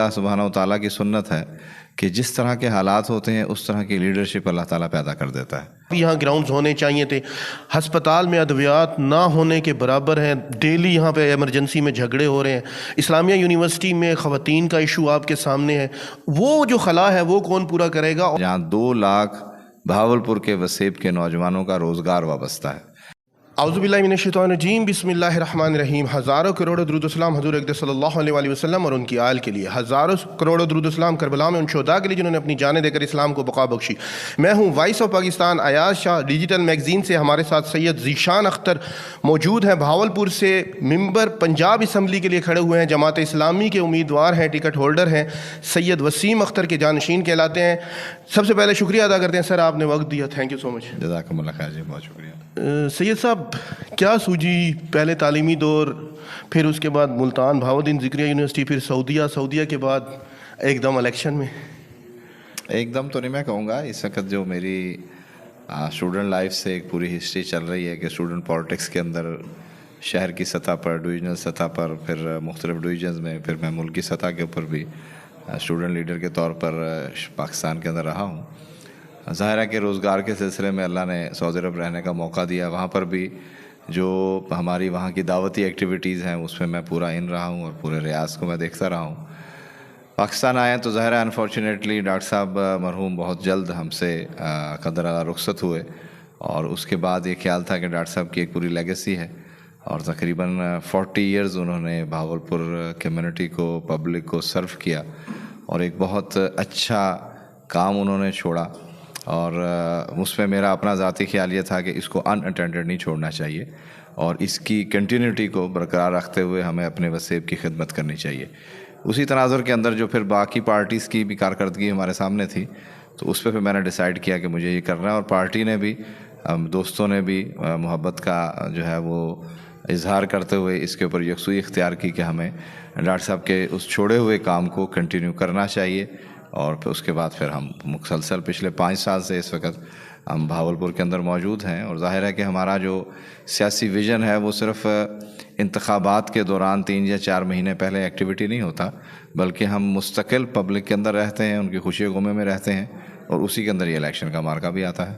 اللہ سبحانہ و تعالیٰ کی سنت ہے کہ جس طرح کے حالات ہوتے ہیں اس طرح کی لیڈرشپ اللہ تعالیٰ پیدا کر دیتا ہے۔ یہاں گراؤنڈز ہونے چاہیے تھے، ہسپتال میں ادویات نہ ہونے کے برابر ہیں، ڈیلی یہاں پہ ایمرجنسی میں جھگڑے ہو رہے ہیں۔ اسلامیہ یونیورسٹی میں خواتین کا ایشو آپ کے سامنے ہے، وہ جو خلا ہے وہ کون پورا کرے گا؟ جہاں 2 لاکھ بہاولپور کے وسیب کے نوجوانوں کا روزگار وابستہ ہے۔ اعوذ باللہ من الشیطان الرجیم، بسم اللہ الرحمن الرحیم۔ ہزاروں کروڑوں درود السلام حضور اقدس صلی اللہ علیہ وآلہ وسلم اور ان کی آل کے لیے، ہزاروں کروڑوں درود السلام کربلا میں ان شہداء کے لیے جنہوں نے اپنی جانیں دے کر اسلام کو بقا بخشی۔ میں ہوں voice of Pakistan Ayaz Shah, digital magazine سے ہمارے ساتھ سید ذیشان اختر موجود ہیں، بہاولپور سے ممبر پنجاب اسمبلی کے لیے کھڑے ہوئے ہیں، جماعت اسلامی کے امیدوار ہیں، ٹکٹ ہولڈر ہیں، سید وسیم اختر کے جانشین کہلاتے ہیں۔ سب سے پہلے شکریہ ادا کرتے ہیں سر، آپ نے وقت دیا، تھینک یو سو مچ۔ جزاکم اللہ خیر جی، بہت شکریہ۔ سید صاحب، کیا سوجی پہلے تعلیمی دور، پھر اس کے بعد ملتان بہاؤالدین ذکریہ یونیورسٹی، پھر سعودیہ کے بعد ایک دم الیکشن میں؟ ایک دم تو نہیں میں کہوں گا، اس وقت جو میری اسٹوڈنٹ لائف سے ایک پوری ہسٹری چل رہی ہے کہ اسٹوڈنٹ پالیٹکس کے اندر شہر کی سطح پر، ڈویژنل سطح پر، پھر مختلف ڈویژنز میں، پھر میں ملکی سطح کے اوپر بھی اسٹوڈنٹ لیڈر کے طور پر پاکستان کے اندر رہا ہوں۔ ظاہر ہے کہ روزگار کے سلسلے میں اللہ نے سعودی عرب رہنے کا موقع دیا، وہاں پر بھی جو ہماری وہاں کی دعوتی ایکٹیویٹیز ہیں اس میں میں پورا ان رہا ہوں اور پورے ریاض کو میں دیکھتا رہا ہوں۔ پاکستان آئے تو ظاہر ہے انفارچونیٹلی ڈاکٹر صاحب مرحوم بہت جلد ہم سے قدر رخصت ہوئے، اور اس کے بعد یہ خیال تھا کہ ڈاکٹر صاحب کی ایک پوری لیگیسی ہے، اور تقریباً 40 ایئرز انہوں نے بہاولپور کمیونٹی کو، پبلک کو سرو کیا، اور ایک بہت اچھا کام انہوں نے چھوڑا، اور اس میں میرا اپنا ذاتی خیال یہ تھا کہ اس کو ان اٹینڈڈ نہیں چھوڑنا چاہیے، اور اس کی کنٹینیوٹی کو برقرار رکھتے ہوئے ہمیں اپنے وسیب کی خدمت کرنی چاہیے۔ اسی تناظر کے اندر جو پھر باقی پارٹیز کی بھی کارکردگی ہمارے سامنے تھی، تو اس پہ پھر میں نے ڈیسائیڈ کیا کہ مجھے یہ کرنا ہے، اور پارٹی نے بھی، دوستوں نے بھی محبت کا جو ہے وہ اظہار کرتے ہوئے اس کے اوپر یکسوئی اختیار کی کہ ہمیں ڈاکٹر صاحب کے اس چھوڑے ہوئے کام کو کنٹینیو کرنا چاہیے، اور پھر اس کے بعد پھر ہم مسلسل پچھلے 5 سال سے اس وقت ہم بہاولپور کے اندر موجود ہیں۔ اور ظاہر ہے کہ ہمارا جو سیاسی ویژن ہے وہ صرف انتخابات کے دوران 3 یا 4 مہینے پہلے ایکٹیویٹی نہیں ہوتا، بلکہ ہم مستقل پبلک کے اندر رہتے ہیں، ان کی خوشی غمی میں رہتے ہیں، اور اسی کے اندر یہ الیکشن کا مارکا بھی آتا ہے۔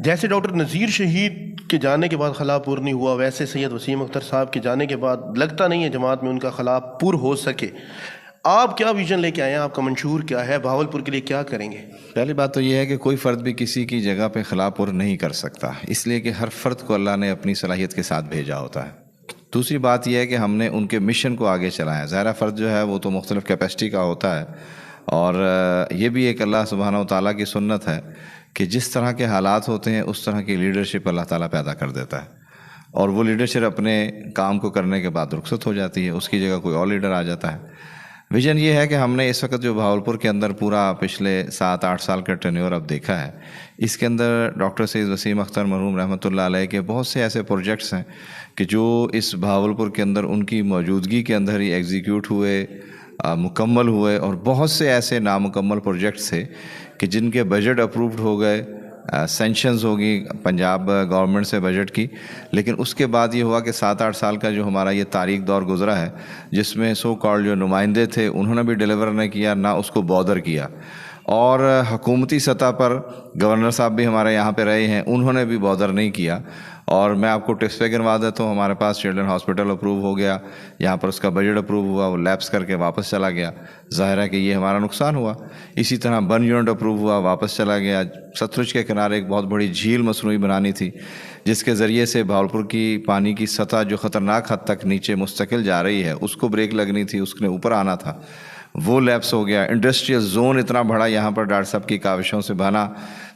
جیسے ڈاکٹر نذیر شہید کے جانے کے بعد خلا پور نہیں ہوا، ویسے سید وسیم اختر صاحب کے جانے کے بعد لگتا نہیں ہے جماعت میں ان کا خلا پور ہو سکے۔ آپ کیا ویژن لے کے آئے ہیں؟ آپ کا منشور کیا ہے؟ بہاولپور کے لیے کیا کریں گے؟ پہلی بات تو یہ ہے کہ کوئی فرد بھی کسی کی جگہ پہ خلا پور نہیں کر سکتا، اس لیے کہ ہر فرد کو اللہ نے اپنی صلاحیت کے ساتھ بھیجا ہوتا ہے۔ دوسری بات یہ ہے کہ ہم نے ان کے مشن کو آگے چلایا ہے۔ ظاہرہ فرد جو ہے وہ تو مختلف کیپیسٹی کا ہوتا ہے، اور یہ بھی ایک اللہ سبحانہ و تعالیٰ کی سنت ہے کہ جس طرح کے حالات ہوتے ہیں اس طرح کی لیڈرشپ اللہ تعالیٰ پیدا کر دیتا ہے، اور وہ لیڈرشپ اپنے کام کو کرنے کے بعد رخصت ہو جاتی ہے، اس کی جگہ کوئی اور لیڈر آ جاتا ہے۔ ویژن یہ ہے کہ ہم نے اس وقت جو بہاولپور کے اندر پورا پچھلے 7-8 سال کا ٹینیور اب دیکھا ہے، اس کے اندر ڈاکٹر سید وسیم اختر مرحوم رحمۃ اللہ علیہ کے بہت سے ایسے پروجیکٹس ہیں کہ جو اس بہاولپور کے اندر ان کی موجودگی کے اندر ہی ایگزیکیوٹ ہوئے، مکمل ہوئے، اور بہت سے ایسے نامکمل پروجیکٹس تھے کہ جن کے بجٹ اپرووڈ ہو گئے، سینکشنز ہوگی پنجاب گورنمنٹ سے بجٹ کی، لیکن اس کے بعد یہ ہوا کہ 7-8 سال کا جو ہمارا یہ تاریخ دور گزرا ہے، جس میں سو کالڈ جو نمائندے تھے انہوں نے بھی ڈیلیور نہیں کیا، نہ اس کو بادر کیا، اور حکومتی سطح پر گورنر صاحب بھی ہمارے یہاں پہ رہے ہیں، انہوں نے بھی بادر نہیں کیا۔ اور میں آپ کو ٹپس پہ گنوا دیتا ہوں، ہمارے پاس چلڈرن ہاسپٹل اپروو ہو گیا، یہاں پر اس کا بجٹ اپروو ہوا، وہ لیپس کر کے واپس چلا گیا، ظاہر ہے کہ یہ ہمارا نقصان ہوا۔ اسی طرح بن یونٹ اپروو ہوا، واپس چلا گیا۔ ستلج کے کنارے ایک بہت بڑی جھیل مصنوعی بنانی تھی، جس کے ذریعے سے بہاولپور کی پانی کی سطح جو خطرناک حد تک نیچے مستقل جا رہی ہے، اس کو بریک لگنی تھی، اس نے اوپر آنا تھا، وہ لیپس ہو گیا۔ انڈسٹریل زون اتنا بڑا یہاں پر ڈاکٹر صاحب کی کاوشوں سے بنا،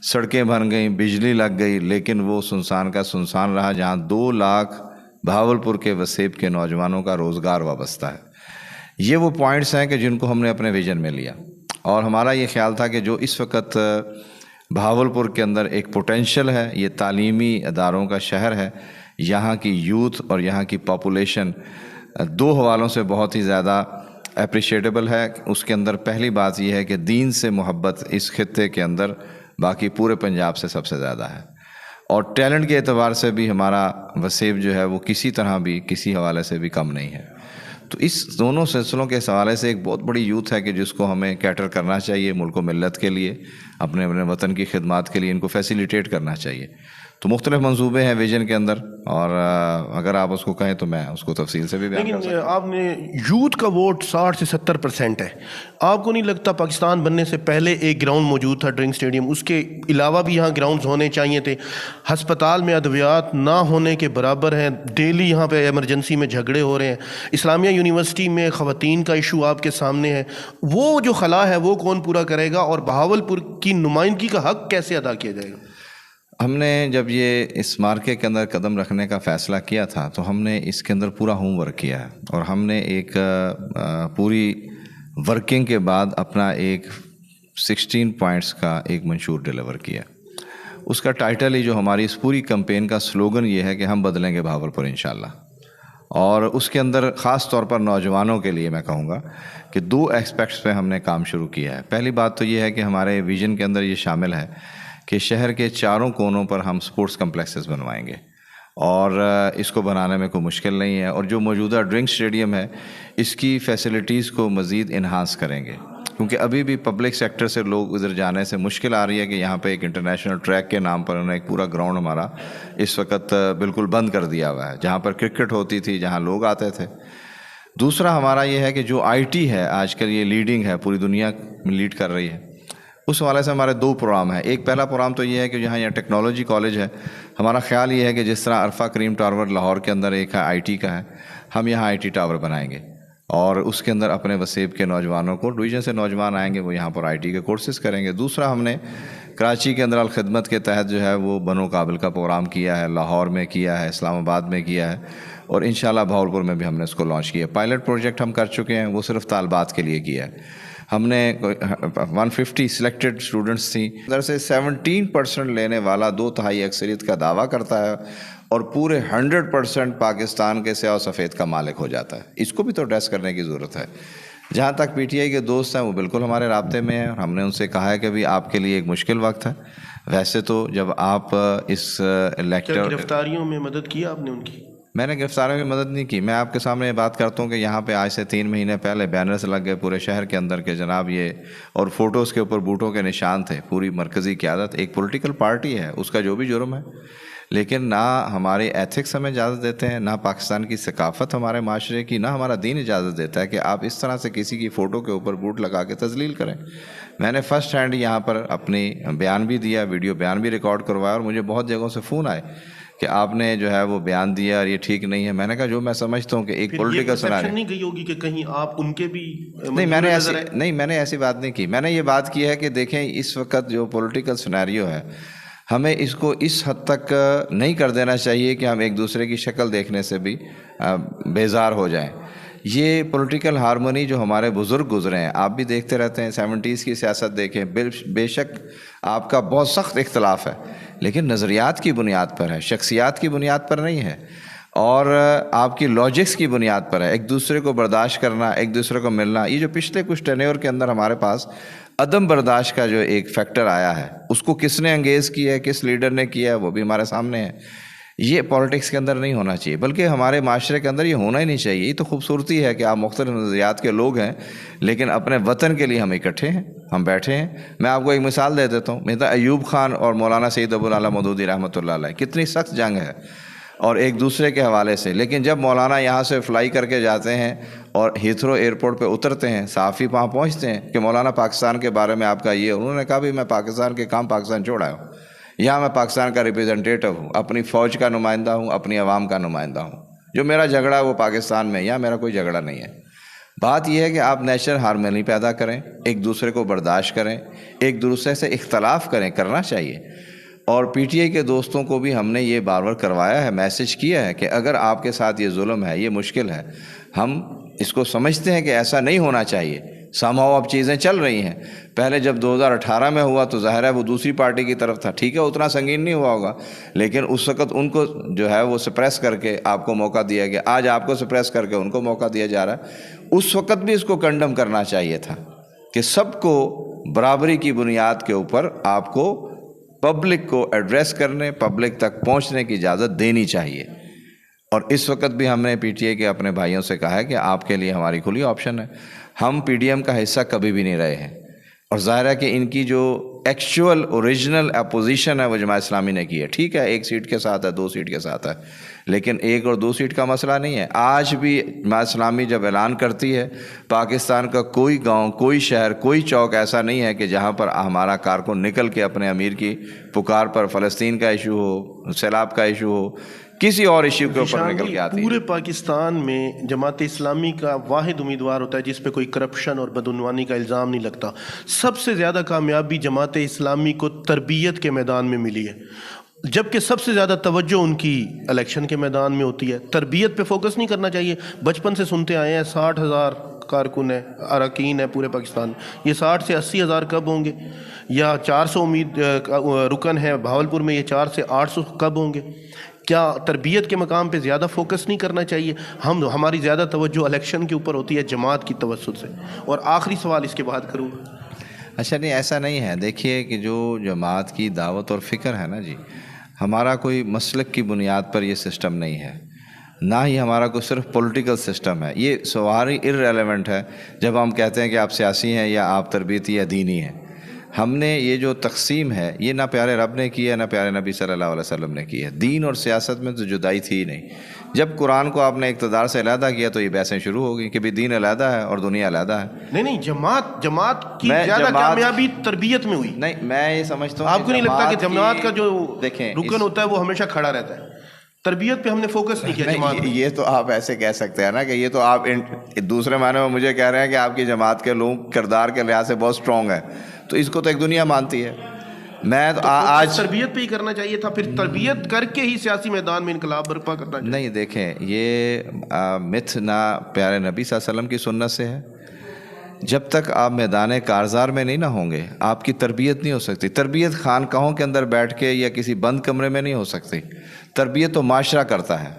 سڑکیں بن گئیں، بجلی لگ گئی، لیکن وہ سنسان کا سنسان رہا، جہاں 2 لاکھ بہاولپور کے وسیب کے نوجوانوں کا روزگار وابستہ ہے۔ یہ وہ پوائنٹس ہیں کہ جن کو ہم نے اپنے ویژن میں لیا، اور ہمارا یہ خیال تھا کہ جو اس وقت بہاولپور کے اندر ایک پوٹینشل ہے، یہ تعلیمی اداروں کا شہر ہے، یہاں کی یوتھ اور یہاں کی پاپولیشن 2 حوالوں سے بہت ہی زیادہ اپریشیٹیبل ہے۔ اس کے اندر پہلی بات یہ ہے کہ دین سے محبت اس خطے کے اندر باقی پورے پنجاب سے سب سے زیادہ ہے، اور ٹیلنٹ کے اعتبار سے بھی ہمارا وسیب جو ہے وہ کسی طرح بھی کسی حوالے سے بھی کم نہیں ہے۔ تو اس دونوں سلسلوں کے حوالے سے ایک بہت بڑی یوتھ ہے کہ جس کو ہمیں کیٹر کرنا چاہیے ملک و ملت کے لیے، اپنے وطن کی خدمات کے لیے ان کو فیسیلیٹیٹ کرنا چاہیے. تو مختلف منصوبے ہیں ویژن کے اندر، اور اگر آپ اس کو کہیں تو میں اس کو تفصیل سے بھی بیان کر سکتا ہوں. لیکن آپ نے یوتھ کا ووٹ 60 سے 70% ہے. آپ کو نہیں لگتا پاکستان بننے سے پہلے ایک گراؤنڈ موجود تھا ڈرنک اسٹیڈیم، اس کے علاوہ بھی یہاں گراؤنڈز ہونے چاہیے تھے؟ ہسپتال میں ادویات نہ ہونے کے برابر ہیں، ڈیلی یہاں پہ ایمرجنسی میں جھگڑے ہو رہے ہیں. اسلامیہ یونیورسٹی میں خواتین کا ایشو آپ کے سامنے ہے، وہ جو خلا ہے وہ کون پورا کرے گا، اور بہاولپور کی نمائندگی کا حق کیسے ادا کیا جائے گا؟ ہم نے جب یہ اس مارکے کے اندر قدم رکھنے کا فیصلہ کیا تھا تو ہم نے اس کے اندر پورا ہوم ورک کیا ہے، اور ہم نے ایک پوری ورکنگ کے بعد اپنا ایک 16 پوائنٹس کا ایک منشور ڈیلیور کیا. اس کا ٹائٹل ہی جو ہماری اس پوری کمپین کا سلوگن یہ ہے کہ ہم بدلیں گے بہاولپور انشاءاللہ. اور اس کے اندر خاص طور پر نوجوانوں کے لیے میں کہوں گا کہ 2 ایسپیکٹس پہ ہم نے کام شروع کیا ہے. پہلی بات تو یہ ہے کہ ہمارے ویژن کے اندر یہ شامل ہے کہ شہر کے چاروں کونوں پر ہم سپورٹس کمپلیکسز بنوائیں گے، اور اس کو بنانے میں کوئی مشکل نہیں ہے. اور جو موجودہ ڈرنک اسٹیڈیم ہے اس کی فیسلٹیز کو مزید انہانس کریں گے، کیونکہ ابھی بھی پبلک سیکٹر سے لوگ ادھر جانے سے مشکل آ رہی ہے کہ یہاں پہ ایک انٹرنیشنل ٹریک کے نام پر انہوں نے ایک پورا گراؤنڈ ہمارا اس وقت بالکل بند کر دیا ہوا ہے، جہاں پر کرکٹ ہوتی تھی، جہاں لوگ آتے تھے. دوسرا ہمارا یہ ہے کہ جو آئی ٹی ہے آج کل یہ لیڈنگ ہے، پوری دنیا لیڈ کر رہی ہے. اس حوالے سے ہمارے 2 پروگرام ہیں. ایک پہلا پروگرام تو یہ ہے کہ جہاں یہ ٹیکنالوجی کالج ہے، ہمارا خیال یہ ہے کہ جس طرح عرفہ کریم ٹاور لاہور کے اندر ایک آئی ٹی کا ہے، ہم یہاں آئی ٹی ٹاور بنائیں گے، اور اس کے اندر اپنے وسیب کے نوجوانوں کو، ڈویژن سے نوجوان آئیں گے، وہ یہاں پر آئی ٹی کے کورسز کریں گے. دوسرا ہم نے کراچی کے اندر الخدمت کے تحت جو ہے وہ بنو قابل کا پروگرام کیا ہے، لاہور میں کیا ہے، اسلام آباد میں کیا ہے، اور انشاءاللہ بہاولپور میں بھی ہم نے اس کو لانچ کیا. پائلٹ پروجیکٹ ہم کر چکے ہیں، وہ صرف طالبات کے لیے کیا ہے. ہم نے 150 سلیکٹڈ اسٹوڈنٹس تھیں، ادھر سے 17% لینے والا 2/3 اکثریت کا دعویٰ کرتا ہے، اور پورے 100% پاکستان کے سیاہ و سفید کا مالک ہو جاتا ہے. اس کو بھی تو ایڈریس کرنے کی ضرورت ہے. جہاں تک پی ٹی آئی کے دوست ہیں وہ بالکل ہمارے رابطے میں ہیں، اور ہم نے ان سے کہا ہے کہ بھی آپ کے لیے ایک مشکل وقت ہے. ویسے تو جب آپ اس لیکچر گرفتاریوں میں مدد کی آپ نے ان کی؟ میں نے گرفتاریوں میں مدد نہیں کی. میں آپ کے سامنے یہ بات کرتا ہوں کہ یہاں پہ آج سے 3 مہینے پہلے بینرز لگ گئے پورے شہر کے اندر کہ جناب یہ، اور فوٹوز کے اوپر بوٹوں کے نشان تھے. پوری مرکزی قیادت ایک پولیٹیکل پارٹی ہے، اس کا جو بھی جرم ہے، لیکن نہ ہمارے ایتھکس ہمیں اجازت دیتے ہیں، نہ پاکستان کی ثقافت ہمارے معاشرے کی، نہ ہمارا دین اجازت دیتا ہے کہ آپ اس طرح سے کسی کی فوٹو کے اوپر بوٹ لگا کے تذلیل کریں. میں نے فرسٹ ہینڈ یہاں پر اپنی بیان بھی دیا، ویڈیو بیان بھی ریکارڈ کروایا، اور مجھے بہت جگہوں سے فون آئے کہ آپ نے جو ہے وہ بیان دیا اور یہ ٹھیک نہیں ہے. میں نے کہا جو میں سمجھتا ہوں کہ ایک پولیٹیکل سناریو نہیں گئی ہوگی کہ کہیں آپ ان کے بھی نہیں، میں نے ایسی بات نہیں کی. میں نے یہ بات کی ہے کہ دیکھیں اس وقت جو پولیٹیکل سناریو ہے، ہمیں اس کو اس حد تک نہیں کر دینا چاہیے کہ ہم ایک دوسرے کی شکل دیکھنے سے بھی بیزار ہو جائیں. یہ پولیٹیکل ہارمونی جو ہمارے بزرگ گزرے ہیں، آپ بھی دیکھتے رہتے ہیں، 70s کی سیاست دیکھیں، بے شک آپ کا بہت سخت اختلاف ہے، لیکن نظریات کی بنیاد پر ہے، شخصیات کی بنیاد پر نہیں ہے، اور آپ کی لاجکس کی بنیاد پر ہے. ایک دوسرے کو برداشت کرنا، ایک دوسرے کو ملنا. یہ جو پچھلے کچھ ٹینیور کے اندر ہمارے پاس عدم برداشت کا جو ایک فیکٹر آیا ہے، اس کو کس نے انگیز کیا ہے، کس لیڈر نے کیا ہے، وہ بھی ہمارے سامنے ہے. یہ پالیٹکس کے اندر نہیں ہونا چاہیے، بلکہ ہمارے معاشرے کے اندر یہ ہونا ہی نہیں چاہیے. یہ تو خوبصورتی ہے کہ آپ مختلف نظریات کے لوگ ہیں، لیکن اپنے وطن کے لیے ہم اکٹھے ہیں، ہم بیٹھے ہیں. میں آپ کو ایک مثال دے دیتا ہوں. میرا ایوب خان اور مولانا سید ابو العلا مودودی رحمۃ اللہ علیہ کتنی سخت جنگ ہے، اور ایک دوسرے کے حوالے سے. لیکن جب مولانا یہاں سے فلائی کر کے جاتے ہیں اور ہیتھرو ایئرپورٹ پہ اترتے ہیں، صحافی وہاں پہنچتے ہیں کہ مولانا پاکستان کے بارے میں آپ کا یہ، انہوں نے کہا بھی میں پاکستان کے کام پاکستان چھوڑا ہوں، یہاں میں پاکستان کا ریپرزنٹیٹو ہوں، اپنی فوج کا نمائندہ ہوں، اپنی عوام کا نمائندہ ہوں. جو میرا جھگڑا ہے وہ پاکستان میں، یہاں میرا کوئی جھگڑا نہیں ہے. بات یہ ہے کہ آپ نیچرل ہارمونی پیدا کریں، ایک دوسرے کو برداشت کریں، ایک دوسرے سے اختلاف کریں، کرنا چاہیے. اور پی ٹی آئی کے دوستوں کو بھی ہم نے یہ بار بار کروایا ہے، میسج کیا ہے کہ اگر آپ کے ساتھ یہ ظلم ہے، یہ مشکل ہے، ہم اس کو سمجھتے ہیں کہ ایسا نہیں ہونا چاہیے. ساماؤ اب چیزیں چل رہی ہیں. پہلے جب 2018 میں ہوا تو ظاہر ہے وہ دوسری پارٹی کی طرف تھا، ٹھیک ہے اتنا سنگین نہیں ہوا ہوگا، لیکن اس وقت ان کو جو ہے وہ سپریس کر کے آپ کو موقع دیا گیا. آج آپ کو سپریس کر کے ان کو موقع دیا جا رہا ہے. اس وقت بھی اس کو کنڈم کرنا چاہیے تھا کہ سب کو برابری کی بنیاد کے اوپر آپ کو پبلک کو ایڈریس کرنے، پبلک تک پہنچنے کی اجازت دینی چاہیے. اور اس وقت بھی ہم نے پی ٹی اے کے اپنے بھائیوں سے کہا ہے کہ آپ کے لیے ہماری کھلی آپشن ہے. ہم پی ڈی ایم کا حصہ کبھی بھی نہیں رہے ہیں، اور ظاہر ہے کہ ان کی جو ایکچوئل اوریجنل اپوزیشن ہے وہ جماعت اسلامی نے کی ہے. ٹھیک ہے، 1 سیٹ کے ساتھ ہے، 2 سیٹ کے ساتھ ہے، لیکن 1 اور 2 سیٹ کا مسئلہ نہیں ہے. آج بھی جماعت اسلامی جب اعلان کرتی ہے، پاکستان کا کوئی گاؤں، کوئی شہر، کوئی چوک ایسا نہیں ہے کہ جہاں پر ہمارا کارکن نکل کے اپنے امیر کی پکار پر فلسطین کا ایشو ہو، سیلاب کا ایشو ہو، کسی اور ایشو کے اوپر نکل کے آتی ہے. پورے پاکستان میں جماعت اسلامی کا واحد امیدوار ہوتا ہے جس پہ کوئی کرپشن اور بدعنوانی کا الزام نہیں لگتا. سب سے زیادہ کامیابی جماعت اسلامی کو تربیت کے میدان میں ملی ہے، جبکہ سب سے زیادہ توجہ ان کی الیکشن کے میدان میں ہوتی ہے. تربیت پہ فوکس نہیں کرنا چاہیے. بچپن سے سنتے آئے ہیں 60,000 کارکن ہیں، اراکین ہیں پورے پاکستان میں. یہ 60 سے 80,000 کب ہوں گے؟ یا 400 رکن ہیں بھاولپور میں، یہ 400 سے 800 کب ہوں گے؟ کیا تربیت کے مقام پہ زیادہ فوکس نہیں کرنا چاہیے؟ ہماری زیادہ توجہ الیکشن کے اوپر ہوتی ہے جماعت کی توسط سے. اور آخری سوال اس کے بعد کروں گا. اچھا نہیں، ایسا نہیں ہے. دیکھیے کہ جو جماعت کی دعوت اور فکر ہے نا جی، ہمارا کوئی مسلک کی بنیاد پر یہ سسٹم نہیں ہے، نہ ہی ہمارا کوئی صرف پولیٹیکل سسٹم ہے. یہ سواری ارریلیونٹ ہے جب ہم کہتے ہیں کہ آپ سیاسی ہیں یا آپ تربیتی یا دینی ہیں. ہم نے یہ جو تقسیم ہے یہ نہ پیارے رب نے کی ہے نہ پیارے نبی صلی اللہ علیہ وسلم نے کی ہے. دین اور سیاست میں تو جدائی تھی ہی نہیں. جب قرآن کو آپ نے اقتدار سے علیحدہ کیا تو یہ بحثیں شروع ہو گئی کہ بھی دین علیحدہ ہے اور دنیا علیحدہ ہے. نہیں، جماعت کی زیادہ کامیابی تربیت میں ہوئی. نہیں، میں یہ سمجھتا ہوں آپ کو نہیں لگتا کہ جماعت کا جو دیکھیں رکن ہوتا ہے وہ ہمیشہ کھڑا رہتا ہے؟ تربیت پہ ہم نے فوکس نہیں کیا جماعت. یہ تو آپ ایسے کہہ سکتے ہیں نا کہ یہ تو آپ دوسرے معنی میں مجھے کہہ رہے ہیں کہ آپ کی جماعت کے لوگ کردار کے لحاظ سے بہت اسٹرانگ ہے، تو اس کو تو ایک دنیا مانتی ہے. میں تو آج تربیت پہ ہی کرنا چاہیے تھا، پھر تربیت کر کے ہی سیاسی میدان میں انقلاب برپا کرنا چاہیے. نہیں، دیکھیں یہ متھ نہ پیارے نبی صلی اللہ علیہ وسلم کی سنت سے ہے. جب تک آپ میدان کارزار میں نہیں نہ ہوں گے آپ کی تربیت نہیں ہو سکتی. تربیت خانقاہوں کے اندر بیٹھ کے یا کسی بند کمرے میں نہیں ہو سکتی. تربیت تو معاشرہ کرتا ہے.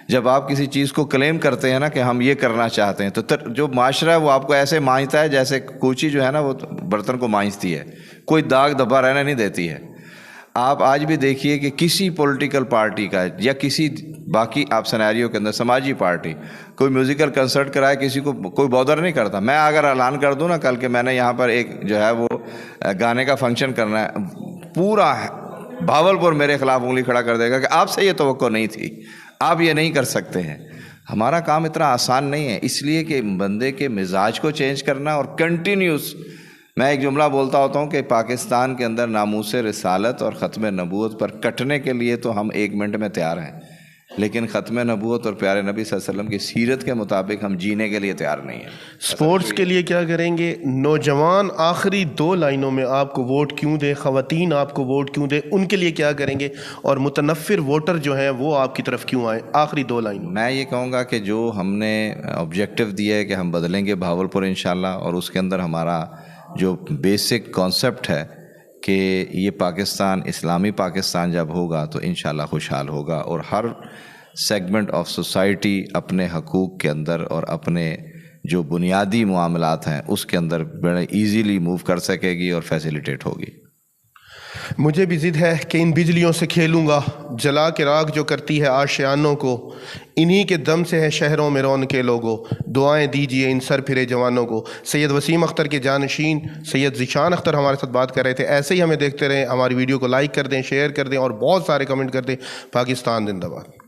جب آپ کسی چیز کو کلیم کرتے ہیں نا کہ ہم یہ کرنا چاہتے ہیں، تو جو معاشرہ ہے وہ آپ کو ایسے مانجتا ہے جیسے کوچی جو ہے نا وہ برتن کو مانجتی ہے، کوئی داغ دھبا رہنے نہیں دیتی ہے. آپ آج بھی دیکھیے کہ کسی پولیٹیکل پارٹی کا یا کسی باقی آپ سینیریو کے اندر سماجی پارٹی کوئی میوزیکل کنسرٹ کرائے کسی کو کوئی بودر نہیں کرتا. میں اگر اعلان کر دوں نا کل کہ میں نے یہاں پر ایک جو ہے وہ گانے کا فنکشن کرنا ہے، پورا بھاولپور میرے خلاف انگلی کھڑا کر دے گا کہ آپ سے یہ توقع نہیں تھی، آپ یہ نہیں کر سکتے ہیں. ہمارا کام اتنا آسان نہیں ہے، اس لیے کہ بندے کے مزاج کو چینج کرنا اور کنٹینیوس. میں ایک جملہ بولتا ہوتا ہوں کہ پاکستان کے اندر ناموس رسالت اور ختم نبوت پر کٹنے کے لیے تو ہم 1 منٹ میں تیار ہیں، لیکن ختم نبوت اور پیارے نبی صلی اللہ علیہ وسلم کی سیرت کے مطابق ہم جینے کے لیے تیار نہیں ہیں. سپورٹس کے لیے کیا کریں گے؟ نوجوان آخری 2 لائنوں میں آپ کو ووٹ کیوں دیں، خواتین آپ کو ووٹ کیوں دیں، ان کے لیے کیا کریں گے، اور متنفر ووٹر جو ہیں وہ آپ کی طرف کیوں آئیں؟ آخری 2 لائنوں. میں یہ کہوں گا کہ جو ہم نے آبجیکٹو دیا ہے کہ ہم بدلیں گے بھاولپور انشاءاللہ، اور اس کے اندر ہمارا جو بیسک کانسیپٹ ہے کہ یہ پاکستان اسلامی پاکستان جب ہوگا تو انشاءاللہ خوشحال ہوگا، اور ہر سیگمنٹ آف سوسائٹی اپنے حقوق کے اندر اور اپنے جو بنیادی معاملات ہیں اس کے اندر بڑے ایزیلی موو کر سکے گی اور فیسیلیٹیٹ ہوگی. مجھے بھی ضد ہے کہ ان بجلیوں سے کھیلوں گا، جلا کے راکھ جو کرتی ہے آشیانوں کو، انہی کے دم سے ہے شہروں میں رونقیں لوگوں، دعائیں دیجیے ان سر پھرے جوانوں کو. سید وسیم اختر کے جانشین سید ذیشان اختر ہمارے ساتھ بات کر رہے تھے. ایسے ہی ہمیں دیکھتے رہیں، ہماری ویڈیو کو لائک کر دیں، شیئر کر دیں اور بہت سارے کمنٹ کر دیں. پاکستان زندہ باد.